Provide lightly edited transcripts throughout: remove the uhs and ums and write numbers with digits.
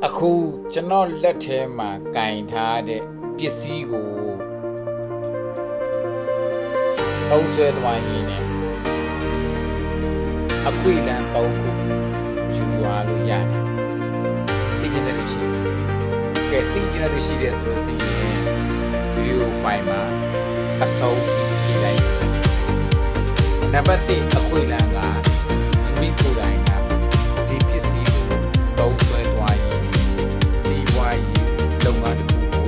အခုကျွန်တော်လက်ထဲမှာကင်ထားတဲ့ပစ္စည်းကိုအုံးဆွဲသွားရင်းနဲ့အခွေလန်း3ခုယူသွားလို့ရတယ်သိချင်တဲ့လူရှိတယ်ကဲသိချင်တဲ့လူရှိတယ်ဆိုလို့ရှိရင်ဗီဒီယိုဖိုင်မှာအဆုံးထိကြည့်လိုက်နံပါတ်1အခွေလန်းကမိကိုယ်တိုင်ကဒီပစ္စည်းကိုတုံးဆွဲသွားရင်းစီးပွားရေးလုပ်ငန်းတစ်ခုကို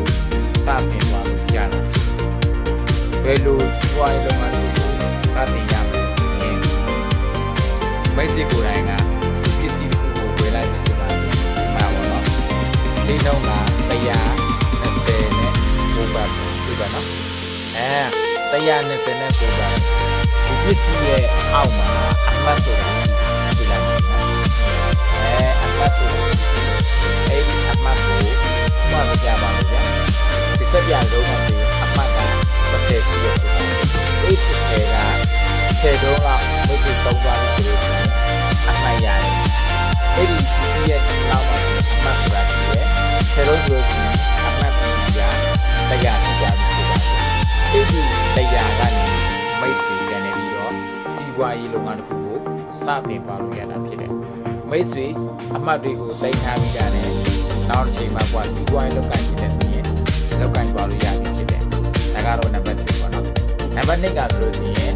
စတင်သွားလို့ရတာဘယ်လိုစီးပွားရေးလုပ်ငန်းတစ်ခုကိုစတင်ရမလဲဆိုရင်မိတ်ဆွေကိုယ်တိုင်ကဒီပစ္စည်းတစ်ခုကိုဝယ်လိုက်လို့ဆိုတော့ဒီမှာပေါ့နော်ဈေးနှုန်းက120နဲ့9ဘတ်ပြပါနော်120နဲ့9ဘတ်ဒီပစ္စည်းရဲ့အောက်မှာအမှတ်ဆိုတာရှိတယ်ဒီလိုက်အမှတ်ဆိုတာအဲ့ဒီအမှတ်ကိုမှတ်ကြပါလို့ဗျာဒီစက်ပြလုံးမှာဆိုအမှတ်က30ရှိရဆိုတာအဲ့ဒီ30က10တော့ကမိတ်ဆွေ3ပါးလို့ဆိုလို့အမှတ်ရတယ်အဲ့ဒီပစ္စည်းရဲ့နောက်မှာအမှတ်ဆိုတာရှိတယ်10တော့ဆိုအမှတ်ပြီးရတရားရှိကြပြီဆိုတာအဲ့ဒီတရားကနေမိတ်ဆွေကနေပြီးတော့စီးပွားရေးလုပ်ငန်းတစ်ခုကိုစတင်ပါလို့ရတာဖြစ်တယ်မိတ်ဆွေအမှတ်တွေကိုတင်ထားပြီးတာနဲ့နောက်တစ်ချိန်မှာကွာစီးပွားရေးလုပ်ကိုင်ဖြစ်တဲ့ဆိုရင်လုပ်ကိုင်ပါလို့ရပြီဖြစ်တယ်ဒါကတော့နံပါတ်1ပေါ့နော်နံပါတ်2ကဆိုလို့ရှိရင်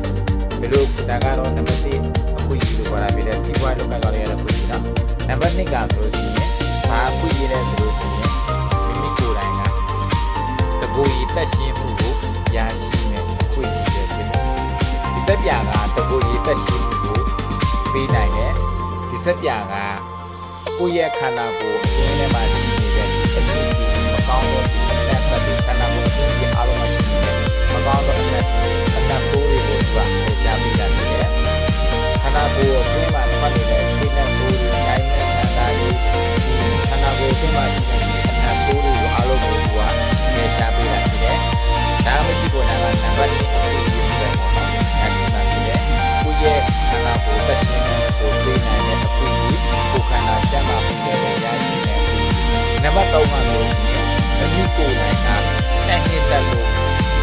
ဘယ်လိုဒါကတော့နံပါတ်1အခုကြီးလို့ခေါ်တာဖြစ်တဲ့စီးပွားရေးလုပ်ကိုင်ကြရတဲ့ခုကြီးနော်နံပါတ်2ကဆိုလို့ရှိရင်ဘာအခုကြီးလဲဆိုလို့ရှိရင်မိမိကိုယ်တိုင်ကတကူကြီးတက်ရှင်းမှုကိုရရှိနေအခုကြီးပဲဖြစ်တယ်ဒီစက်ပြကတကူကြီးတက်ရှင်းမှုကိုပေးနိုင်တယ်ဒီစက်ပြကကိုယ့်ရဲ့ခန္ဓာကိုယ်အင်းထဲမှာရှိနေတဲ့ဒီအဖြစ်မကောင်းတဲ့ဒီလက်ပတ်တွေခန္ဓာကိုယ်အင်းကြီးအားလုံးမှာရှိနေတဲ့မကောင်းတဲ့အလက်ဆိုးတွေကိုသူကရှားပေးတာဖြစ်တယ်ခန္ဓာကိုယ်အတွင်းမှာပတ်နေတဲ့ခြေနဲ့ဆိုးတွေခြိုင်းနဲ့ခန္ဓာတွေဒီခန္ဓာကိုယ်အတွင်းမှာရှိနေတဲ့အလက်ဆိုးတွေကိုအားလုံးကိုသူကရှားပေးတာဖြစ်တယ်ဒါမှမရှိကိုယ်ကနံပါတ်1အခုဒီစတဲ့ပေါ့နော်ရရှိမှဖြစ်တယ်ကိုယ့်ရဲ့ခန္ဓာကိုယ်တက်ရှင်တဲ့ကိုယ်ပေးနိုင်တဲ့အခုကြီးကိုခန္ဓာကျန်းမာမှုတွေရရှိနေနံပါတ်3ကဆိုရင်အမှုကိုယ်နိုင်တာတက်နေတက်လို့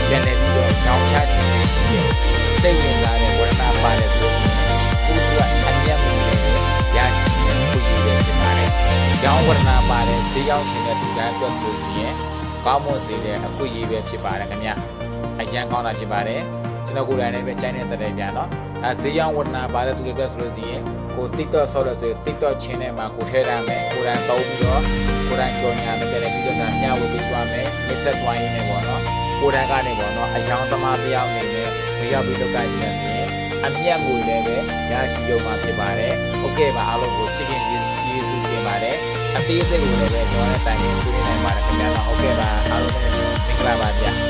ပြန်လည်ပြီးတော့ကြောင်းချခြင်းရှိတယ်စိတ်ဝင်စားတဲ့ဝရဏပါတယ်ဆိုလို့ကိုယ်ကအမြတ်မှုတွေရရှိတဲ့ကိုယ်ရည်ရဖြစ်ပါတယ်ကြောင်းဝရဏပါတယ်ဈေးရောက်ခြင်းတဲ့ဒီကံအတွက်ဆိုလို့ရှိရင်ကောင်းမွန်စေတဲ့အခုရည်ပဲဖြစ်ပါတယ်ခင်ဗျအရန်ကောင်းတာဖြစ်ပါတယ်ကျွန်တော်ကိုယ်တိုင်လည်းပဲကျိုင်းနေတဲ့တဲ့ပြန်တော့ဈေးရောက်ဝရဏပါတယ်သူတွေပဲဆိုလို့ရှိရင်ကို TikTok ဆော့လို့ဆို TikTok ချင်းထဲမှာကိုထည့်ထားမယ်ကိုယ်တိုင်တုံးပြီးတော့ကိုယ်တိုင်ကြော်ညာနဲ့ပြန်ပြီးတော့ညဝေပြီးသွားမယ်မိတ်ဆက်သွားရင်းနဲ့ပေါ့နော်ကိုယ်တိုင်ကနေပေါ့နော်အယောင်သမားတယောက်နေနဲ့မရောက်ပြီးတော့ကြိုက်နေတယ်ဆိုရင်အမြတ်ငွေလည်းပဲရရှိရုံမှာဖြစ်ပါတယ်ဟုတ်ကဲ့ပါအားလုံးကိုချစ်ခင်ကျေးဇူးတင်ပါတယ်အသေးစိတ်ကိုလည်းပဲကျွန်တော်လည်းတိုင်ပင်ဆွေးနွေးနိုင်ပါတယ်ခင်ဗျာဟုတ်ကဲ့ပါအားလုံးလည်းမင်္ဂလာပါဗျာ